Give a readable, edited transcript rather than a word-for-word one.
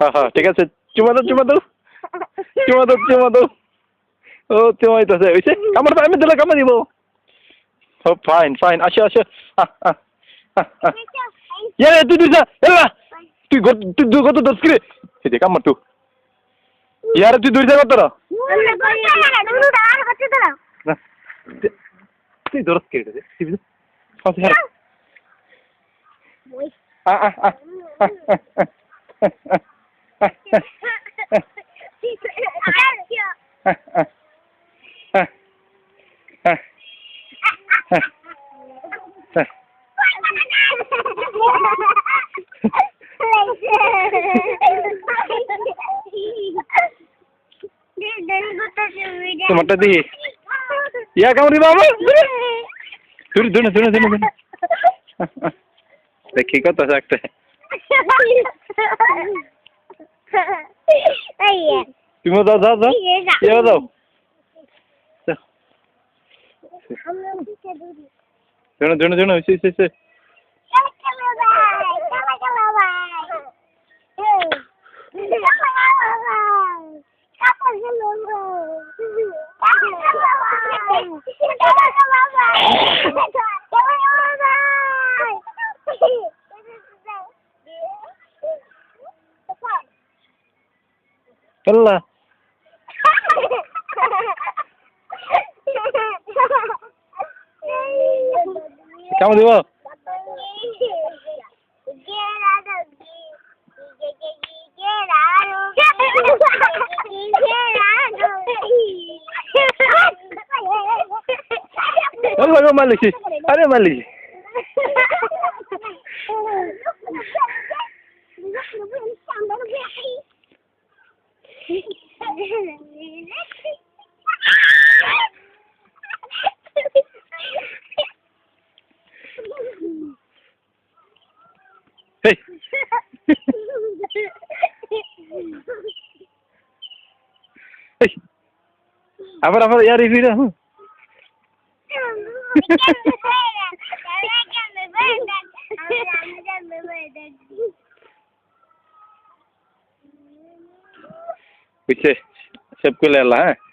হ্যাঁ ঠিক আছে চুমা দাও ও চুমা দিতেছে হইছে কামড় আমি দিলে কামড় দিব ও ফাইন আসো তুই দুইটা এলা তুই কত দশ কিরে এই কামড় তুই ইয়ার তুই দুইটা কত তুই দরস কিরে তোমারটা দিই ইয়া কামড় দিবা আমার দুনে দেখি কত একটা তুমি যাও ইয়া দাও দুনে হইছে Allah. Kamu di bawah. Allah kau malu sih. Ada malu. Hey. Hey. Apa ya review dah. Picture, सब को ले ला है